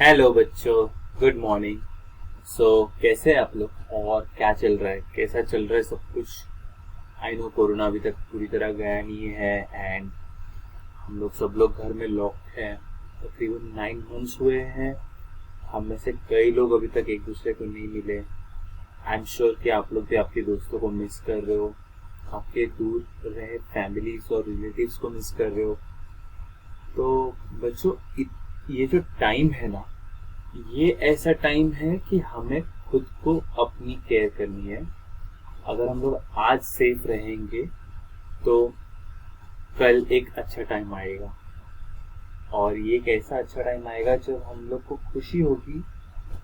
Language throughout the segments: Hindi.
हेलो बच्चों, गुड मॉर्निंग। कैसे हैं आप लोग और क्या चल रहा है, कैसा चल रहा है सब कुछ। आई नो कोरोना अभी तक पूरी तरह गया नहीं है एंड हम लोग सब लोग घर में लॉक्ड हैं। तकरीबन 9 मंथ्स हुए हैं। हम में से कई लोग अभी तक एक दूसरे को नहीं मिले। आई एम श्योर कि आप लोग भी आपके दोस्तों को मिस कर रहे हो, आपके दूर रहे फैमिलीज और रिलेटिव्स को मिस कर रहे हो। तो बच्चों, ये जो टाइम है ना, ये ऐसा टाइम है कि हमें खुद को अपनी केयर करनी है। अगर हम लोग आज सेफ रहेंगे तो कल एक अच्छा टाइम आएगा। और ये कैसा अच्छा टाइम आएगा जब हम लोग को खुशी होगी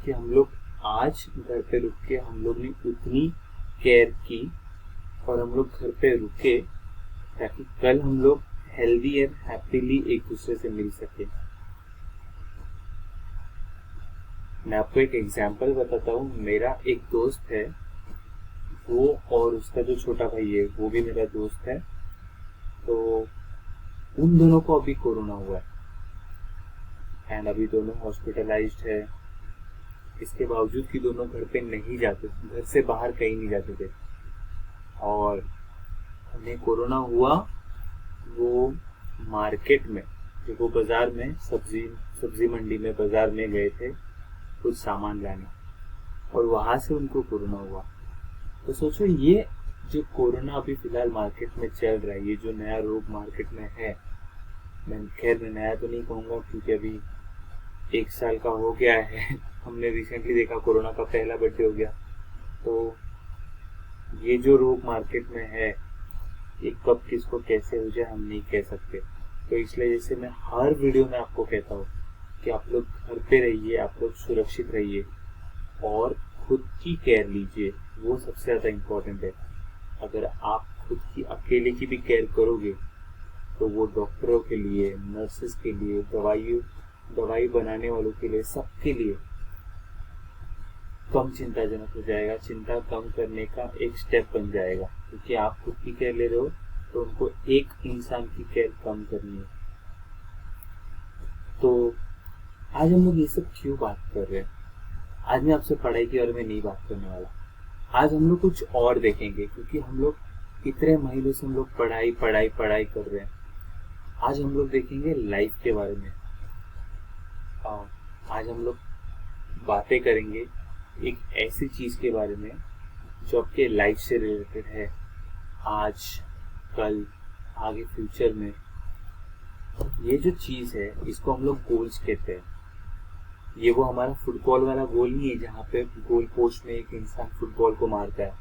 कि हम लोग आज घर पे रुक के हम लोग ने उतनी केयर की और हम लोग घर पे रुके ताकि कल हम लोग हेल्दी एंड हैप्पीली एक दूसरे से मिल सके। मैं आपको एक एग्जांपल बताता हूँ। मेरा एक दोस्त है, वो और उसका जो छोटा भाई है वो भी मेरा दोस्त है। तो उन दोनों को अभी कोरोना हुआ है एंड अभी दोनों हॉस्पिटलाइज्ड है। इसके बावजूद कि दोनों घर पे नहीं जाते, घर से बाहर कहीं नहीं जाते थे। और उन्हें कोरोना हुआ, वो मार्केट में, जो वो बाजार में सब्जी सब्जी मंडी में बाजार में गए थे कुछ सामान लाने, और वहां से उनको कोरोना हुआ। तो सोचो, ये जो कोरोना अभी फिलहाल मार्केट में चल रहा है, ये जो नया रोग मार्केट में है, मैं नया तो नहीं कहूँगा क्योंकि अभी 1 साल का हो गया है। हमने रिसेंटली देखा कोरोना का पहला बर्थडे हो गया। तो ये जो रोग मार्केट में है, ये कब किसको कैसे हो जाए हम नहीं कह सकते। तो इसलिए जैसे मैं हर वीडियो में आपको कहता हूँ कि आप लोग घर पे रहिए, आप लोग सुरक्षित रहिए और खुद की केयर लीजिए। वो सबसे ज्यादा इम्पोर्टेंट है। अगर आप खुद की अकेले की भी केयर करोगे तो वो डॉक्टरों के लिए, नर्सेस के लिए, दवाई बनाने वालों के लिए, सबके लिए कम चिंताजनक हो जाएगा। चिंता कम करने का एक स्टेप बन जाएगा क्योंकि आप खुद की केयर ले रहे हो तो उनको एक इंसान की केयर कम करनी है। तो आज हम लोग ये सब क्यों बात कर रहे हैं? आज मैं आपसे पढ़ाई के बारे में नहीं बात करने वाला। आज हम लोग कुछ और देखेंगे क्योंकि हम लोग इतने महीनों से हम लोग पढ़ाई पढ़ाई पढ़ाई कर रहे हैं। आज हम लोग देखेंगे लाइफ के बारे में। आज हम लोग बातें करेंगे एक ऐसी चीज के बारे में जो आपके लाइफ से रिलेटेड है, आज, कल, आगे फ्यूचर में। ये जो चीज है इसको हम लोग गोल्स कहते हैं। ये वो हमारा फुटबॉल वाला गोल नहीं है जहाँ पे गोल पोस्ट में एक इंसान फुटबॉल को मारता है।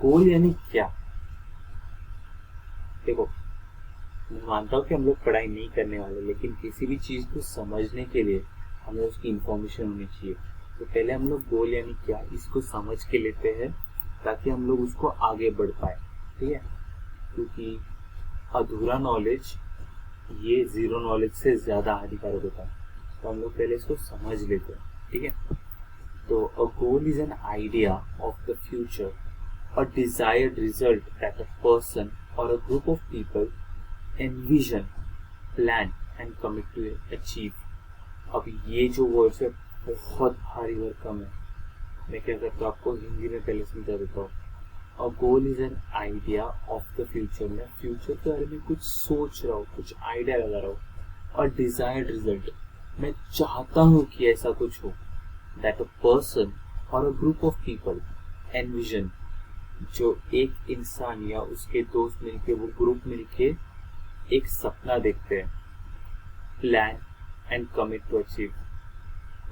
गोल यानी क्या? देखो, मैं मानता हूँ कि हम लोग पढ़ाई नहीं करने वाले, लेकिन किसी भी चीज को समझने के लिए हमें उसकी इंफॉर्मेशन होनी चाहिए। तो पहले हम लोग गोल यानी क्या, इसको समझ के लेते हैं ताकि हम लोग उसको आगे बढ़ पाए। ठीक है? क्योंकि अधूरा नॉलेज ये जीरो नॉलेज से ज्यादा हानिकारक होता है। तो हम लोग पहले इसको समझ लेते हैं। ठीक है? तो a goal is an idea of the future, a desired result that a person or a group of people envision, plan and commit to achieve। अब ये जो वर्ड्स है बहुत भारी भरकम है। मैं क्या करता हूँ, आपको हिंदी में पहले समझा देता हूँ। A goal is an idea of the future. मैं फ्यूचर के बारे में कुछ सोच रहा हूँ, कुछ आइडिया लगा रहा हूँ। और डिजायर्ड रिजल्ट, मैं चाहता हूँ कि ऐसा कुछ हो। That a person or a group of people envision, जो एक इंसान या उसके दोस्त मिलके, वो ग्रुप मिलके एक सपना देखते हैं। Plan and commit to achieve,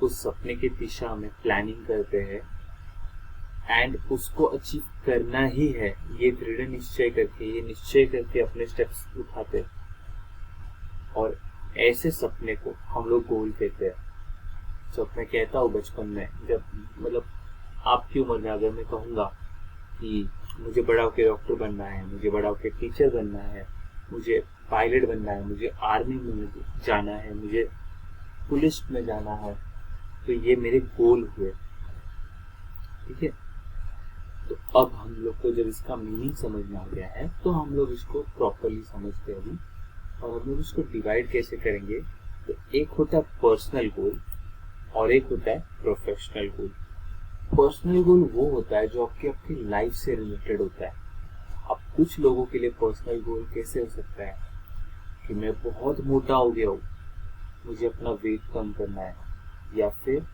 उस सपने की दिशा में प्लानिंग करते हैं एंड उसको अचीव करना ही है। ये दृढ़ निश्चय करके, ये निश्चय करके अपने स्टेप्स उठाते हैं। और ऐसे सपने को हम लोग गोल कहते हैं। जब मैं कहता हूँ बचपन में, जब मतलब आपकी उम्र में अगर मैं कहूँगा कि मुझे बड़ा होकर डॉक्टर बनना है, मुझे बड़ा होकर टीचर बनना है, मुझे पायलट बनना है, मुझे आर्मी में जाना है, मुझे पुलिस में जाना है, तो ये मेरे गोल हुए। ठीक है? तो अब हम लोग को जब इसका मीनिंग समझ में आ गया है तो हम लोग इसको प्रॉपरली समझते हैं अभी। और हम लोग इसको डिवाइड कैसे करेंगे तो एक होता है पर्सनल गोल और एक होता है प्रोफेशनल गोल। पर्सनल गोल वो होता है जो आपकी लाइफ से रिलेटेड होता है। अब कुछ लोगों के लिए पर्सनल गोल कैसे हो सकता है कि मैं बहुत मोटा हो गया हूँ, मुझे अपना वेट कम करना है, या फिर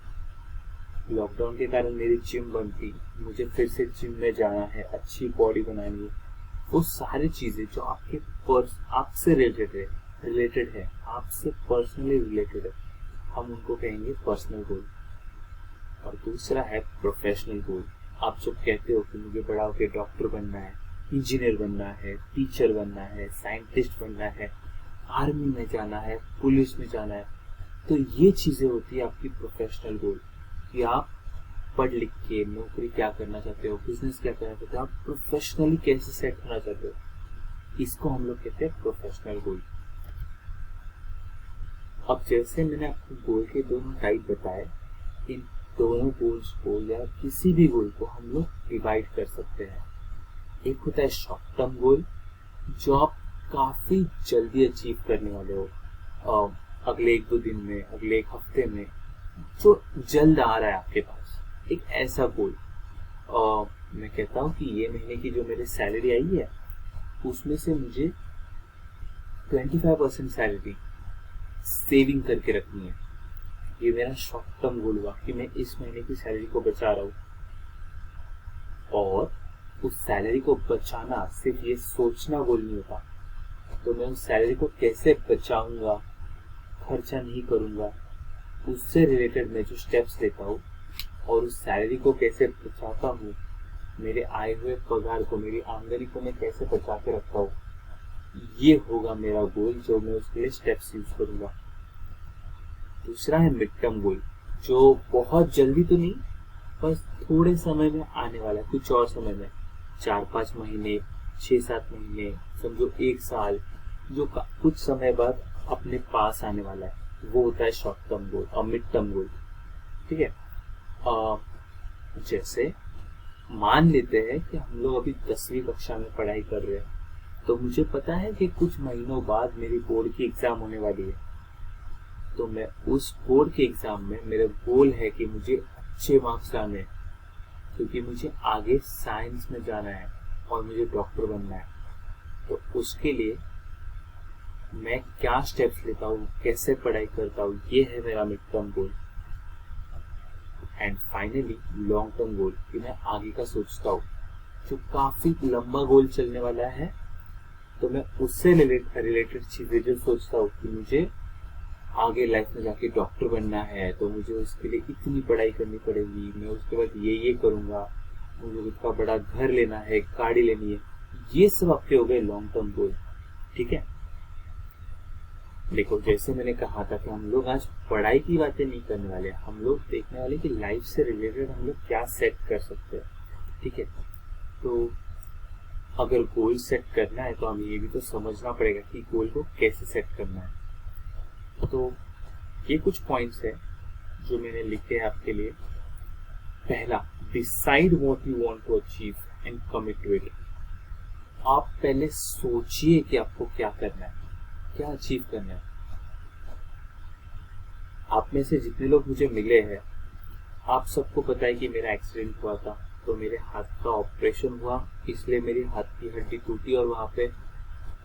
लॉकडाउन के कारण मेरी जिम बंद थी, मुझे फिर से जिम में जाना है, अच्छी बॉडी बनानी है। वो सारी चीजें जो आपसे रिलेटेड है, आपसे पर्सनली रिलेटेड है, हम उनको कहेंगे पर्सनल गोल। और दूसरा है प्रोफेशनल गोल। आप जब कहते हो कि मुझे बड़ा होकर डॉक्टर बनना है, इंजीनियर बनना है, टीचर बनना है, साइंटिस्ट बनना है, आर्मी में जाना है, पुलिस में जाना है, तो ये चीजें होती है आपकी प्रोफेशनल गोल कि आप पढ़ लिख के नौकरी क्या करना चाहते हो, बिजनेस क्या करना चाहते हो, आप प्रोफेशनली कैसे सेट होना चाहते हो। इसको हम लोग कहते हैं प्रोफेशनल गोल। अब जैसे मैंने आपको गोल के दोनों टाइप बताए, इन दोनों गोल्स को या किसी भी गोल को हम लोग डिवाइड कर सकते हैं। एक होता है शॉर्ट टर्म गोल जो आप काफी जल्दी अचीव करने वाले हो, अगले 1-2 दिन में, अगले 1 हफ्ते में, जो जल्द आ रहा है आपके पास, एक ऐसा गोल। मैं कहता हूँ कि ये महीने की जो मेरी सैलरी आई है उसमें से मुझे 25% सैलरी सेविंग करके रखनी है। ये मेरा शॉर्ट टर्म गोल हुआ कि मैं इस महीने की सैलरी को बचा रहा हूँ। और उस सैलरी को बचाना सिर्फ ये सोचना गोल नहीं होता, तो मैं उस सैलरी को कैसे बचाऊंगा, खर्चा नहीं करूंगा, उससे रिलेटेड मैं जो स्टेप्स लेता हूँ और उस सैलरी को कैसे बचाता हूँ, मेरे आए हुए पगार को, मेरी आमदनी को मैं कैसे बचा के रखता हूँ, ये होगा मेरा गोल जो मैं उसके लिए स्टेप्स यूज करूंगा। दूसरा है मिड टर्म गोल जो बहुत जल्दी तो नहीं, बस थोड़े समय में आने वाला है, कुछ और समय में, 4-5 महीने, 6-7 महीने, समझो 1 साल, जो कुछ समय बाद अपने पास आने वाला है, वो होता है शॉर्ट टर्म गोल और मिड टर्म गोल। ठीक है। जैसे मान लेते हैं कि हम लोग अभी 10वीं कक्षा में पढ़ाई कर रहे हैं, तो मुझे पता है कि कुछ महीनों बाद मेरी बोर्ड की एग्जाम होने वाली है। तो मैं उस बोर्ड के एग्जाम में मेरा गोल है कि मुझे अच्छे मार्क्स लाने हैं, क्योंकि मुझे आगे साइंस में जाना है और मुझे डॉक्टर बनना है। तो उसके लिए मैं क्या स्टेप्स लेता हूँ, कैसे पढ़ाई करता हूँ, ये है मेरा mid term goal. And finally long term goal कि मैं आगे का सोचता हूँ, जो काफी लंबा गोल चलने वाला है, तो मैं उससे रिलेटेड चीजें जो सोचता हूँ कि मुझे आगे लाइफ में जाके डॉक्टर बनना है, तो मुझे उसके लिए इतनी पढ़ाई करनी पड़ेगी, मैं उसके बाद ये करूंगा, मुझे खुद का बड़ा घर लेना है, गाड़ी लेनी है, ये सब आपके हो गए लॉन्ग टर्म गोल। ठीक है। देखो, जैसे मैंने कहा था कि हम लोग आज पढ़ाई की बातें नहीं करने वाले, हम लोग देखने वाले कि लाइफ से रिलेटेड हम लोग क्या सेट कर सकते हैं। ठीक है। तो अगर गोल सेट करना है तो हमें ये भी तो समझना पड़ेगा कि गोल को कैसे सेट करना है। तो ये कुछ पॉइंट्स है जो मैंने लिखे हैं आपके लिए। पहला, decide what you want to achieve and commit to it. आप पहले सोचिए कि आपको क्या करना है, क्या अचीव करना है। आप में से जितने लोग मुझे मिले हैं, आप सबको पता है कि मेरा एक्सीडेंट हुआ था, तो मेरे हाथ का ऑपरेशन हुआ, इसलिए मेरी हाथ की हड्डी टूटी और वहां पे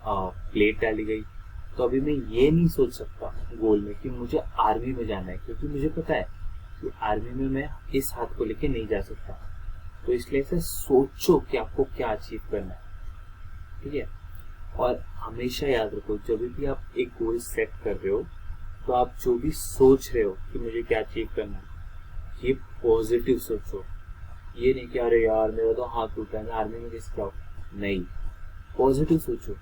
प्लेट डाली गई। तो अभी मैं ये नहीं सोच सकता गोल में कि मुझे आर्मी में जाना है, क्योंकि मुझे पता है कि आर्मी में मैं इस हाथ को लेके नहीं जा सकता। तो इसलिए से सोचो कि आपको क्या अचीव करना है। ठीक है। और हमेशा याद रखो, जब भी आप एक गोल सेट कर रहे हो, तो आप जो भी सोच रहे हो कि मुझे क्या अचीव करना है, ये पॉजिटिव सोचो। ये नहीं कि अरे यार मेरा तो हाथ टूटा है, मैं आर्मी में कैसे जाऊँ। नहीं, पॉजिटिव सोचो,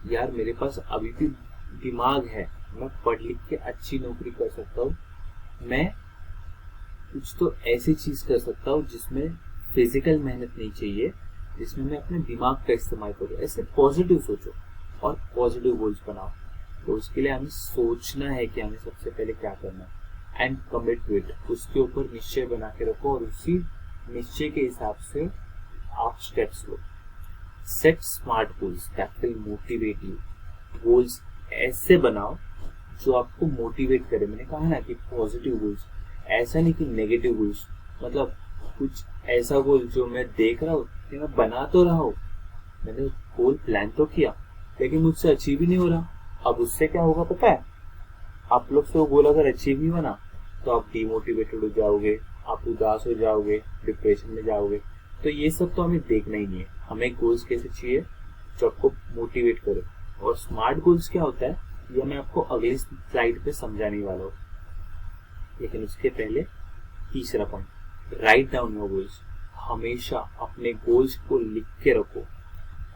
यार मेरे पास अभी भी दिमाग है, मैं पढ़ लिख के अच्छी नौकरी कर सकता हूँ, मैं कुछ तो ऐसी चीज कर सकता हूँ जिसमें फिजिकल मेहनत नहीं चाहिए, जिसमें मैं अपने दिमाग का इस्तेमाल करूँ। ऐसे पॉजिटिव सोचो और पॉजिटिव गोल्स बनाओ। तो उसके लिए हमें सोचना है कि हमें सबसे पहले क्या करना है, एंड कमिट टू इट। उसके ऊपर निश्चय बना के रखो और उसी निश्चय के हिसाब से आप steps low. Set smart goals that will motivate you. Goals ऐसे बनाओ जो आपको मोटिवेट करे। मैंने कहा ना कि पॉजिटिव गोल्स, ऐसा नहीं कि नेगेटिव गोल्स। मतलब कुछ ऐसा गोल जो मैं देख रहा हूँ कि मैं बना तो रहा हूँ, मैंने गोल प्लान तो किया, लेकिन मुझसे अचीव ही नहीं हो रहा। अब उससे क्या होगा पता है? आप लोग से वो गोल अगर अचीव नहीं बना तो आप डिमोटिवेटेड हो जाओगे, आप उदास हो जाओगे, डिप्रेशन में जाओगे। तो ये सब तो हमें देखना ही नहीं है। हमें गोल्स कैसे चाहिए? जो आपको मोटिवेट करे। और स्मार्ट गोल्स क्या होता है, ये मैं आपको अगली स्लाइड पे समझाने वाला हूँ। लेकिन उसके पहले तीसरा point, write down your goals. हमेशा अपने गोल्स को लिख के रखो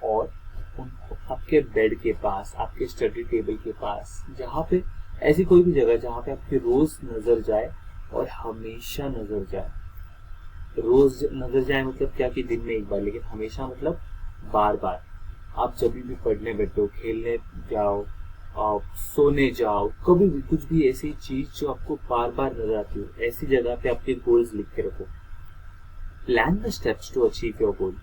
और उनको आपके बेड के पास, आपके स्टडी टेबल के पास, जहाँ पे ऐसी कोई भी जगह जहाँ पे आपकी रोज नजर जाए और हमेशा नजर जाए। रोज नजर जाए मतलब क्या कि दिन में एक बार, लेकिन हमेशा मतलब बार बार। आप जब भी पढ़ने बैठो, खेलने जाओ, आप सोने जाओ, कभी भी कुछ भी ऐसी चीज जो आपको बार बार नजर आती हो, ऐसी जगह पे आपके गोल्स लिख के रखो। Plan the steps to achieve your goal,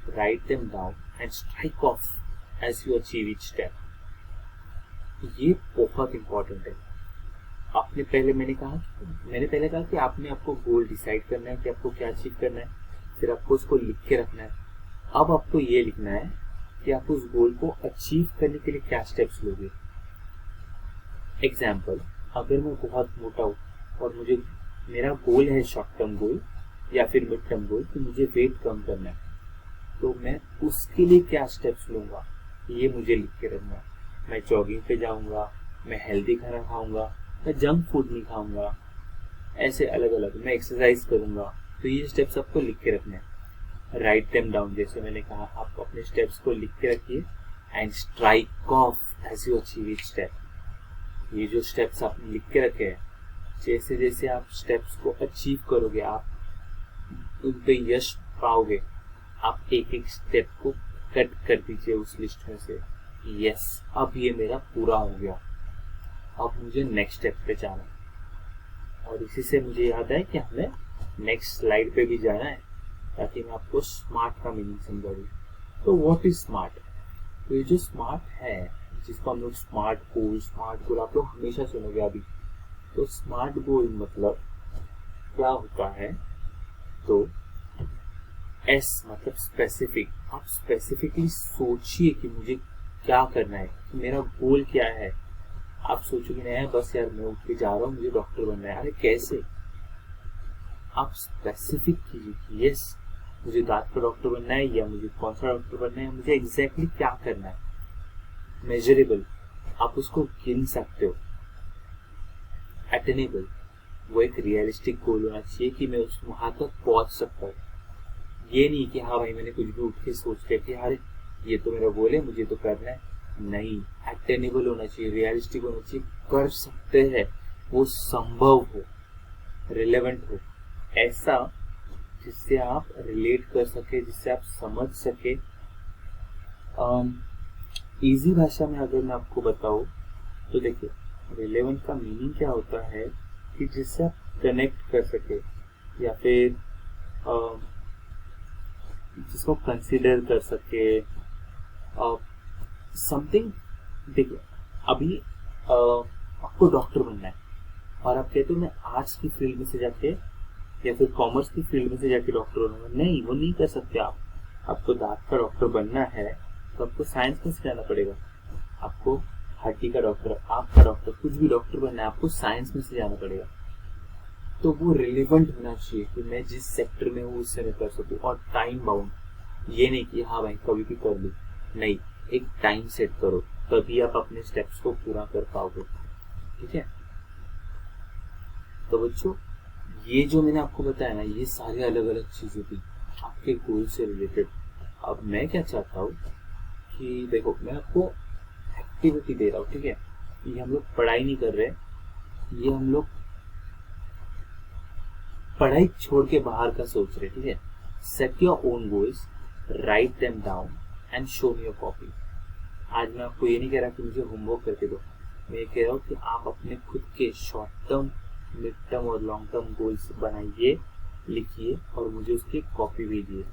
write them down and strike off as you achieve each step. ये बहुत इंपॉर्टेंट है। मैंने पहले कहा कि आपने आपको गोल डिसाइड करना है कि आपको क्या अचीव करना है, फिर आपको उसको लिख के रखना है। अब आपको ये लिखना है कि आप उस गोल को अचीव करने के लिए क्या स्टेप्स लोगे। एग्जाम्पल, अगर मैं बहुत मोटा हूँ और मेरा गोल है शॉर्ट टर्म गोल या फिर मिड टर्म गोल कि मुझे वेट कम करना है, तो मैं उसके लिए क्या स्टेप्स लूंगा ये मुझे लिख के रखना है। मैं जॉगिंग पे जाऊंगा, मैं हेल्दी खाना खाऊंगा, मैं जंक फूड नहीं खाऊंगा, ऐसे अलग अलग, मैं एक्सरसाइज करूंगा। तो ये स्टेप्स आपको लिख के रखने हैं। राइट देम डाउन, जैसे मैंने कहा, आप अपने स्टेप्स को लिख के रखिए and strike off as you achieve each step. ये जो स्टेप्स आपने लिख के रखे हैं, जैसे जैसे आप स्टेप्स को अचीव करोगे, आप उन पे यश पाओगे। आप एक एक स्टेप को कट कर दीजिए उस लिस्ट में से। यस, अब ये मेरा पूरा हो गया, अब मुझे नेक्स्ट स्टेप पे जाना है। और इसी से मुझे याद है कि हमें नेक्स्ट स्लाइड पे भी जाना है, ताकि मैं आपको स्मार्ट का मीनिंग समझा दूं। तो व्हाट इज स्मार्ट? तो ये जो स्मार्ट है, जिसको हम लोग स्मार्ट गोल आप लोग हमेशा सुनोगे अभी। तो स्मार्ट गोल मतलब क्या होता है? तो एस मतलब स्पेसिफिक। आप स्पेसिफिकली सोचिए कि मुझे क्या करना है, कि मेरा गोल क्या है। आप सोचोगे नहीं बस यार मैं उठ के जा रहा हूँ, मुझे डॉक्टर बनना है। अरे कैसे? आप स्पेसिफिक कीजिए कि यस, मुझे दांत का डॉक्टर बनना है, या मुझे कौन सा डॉक्टर बनना है, मुझे एग्जैक्टली क्या करना है। मेजरेबल, आप उसको गिन सकते हो। अटेनेबल, वो एक रियलिस्टिक गोल होना चाहिए कि मैं उस वहां तक पहुंच सकता हूँ। ये नहीं कि हाँ भाई मैंने कुछ भी उठ के सोच लिया कि अरे ये तो मेरा गोल है, मुझे तो करना है। नहीं, अटेनेबल होना चाहिए, रियलिस्टिक होना चाहिए, कर सकते हैं, वो संभव हो, रिलेवेंट हो, ऐसा जिससे आप रिलेट कर सके, जिससे आप समझ सके। इजी भाषा में अगर मैं आपको बताऊं तो देखिए, रिलेवेंट का मीनिंग क्या होता है कि जिससे आप कनेक्ट कर सके, या फिर जिसको कंसिडर कर सके समथिंग। देखिए अभी आपको डॉक्टर बनना है और आप कहते हो मैं आर्ट्स की फील्ड में से जाके या फिर कॉमर्स की फील्ड में से जाके डॉक्टर बनूंगा। नहीं, वो नहीं कर सकते आप। आपको दांत का डॉक्टर बनना है तो आपको साइंस में से जाना पड़ेगा। आपको हड्डी का डॉक्टर, आँख का डॉक्टर, कुछ भी डॉक्टर बनना है, आपको साइंस में से जाना पड़ेगा। तो वो रिलेवेंट होना चाहिए कि मैं जिस सेक्टर में हूँ उससे मैं कर सकूँ, और टाइम बाउंड। ये नहीं कि हाँ भाई कभी भी कर लूँ, नहीं, एक टाइम सेट करो, तभी आप अपने स्टेप्स को पूरा कर पाओगे। ठीक है? तो बच्चों, ये जो मैंने आपको बताया ना, ये सारी अलग अलग चीजें थी आपके गोल से रिलेटेड। अब मैं क्या चाहता हूँ कि देखो, मैं आपको एक्टिविटी दे रहा हूँ। ठीक है? ये हम लोग पढ़ाई नहीं कर रहे, ये हम लोग पढ़ाई छोड़ के बाहर का सोच रहे। ठीक है? Set your own goals, right them down and show me your copy. आज मैं आपको ये नहीं कह रहा कि मुझे होमवर्क करके दो, मैं ये कह रहा हूँ कि आप अपने खुद के शॉर्ट टर्म, मिड टर्म और लॉन्ग टर्म गोल्स बनाइए, लिखिए और मुझे उसकी कॉपी भेजिए।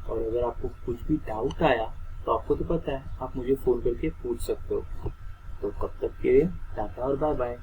और अगर आपको कुछ भी डाउट आया तो आपको तो पता है, आप मुझे फोन करके पूछ सकते हो। तो कब तक के लिए टाटा और बाय बाय।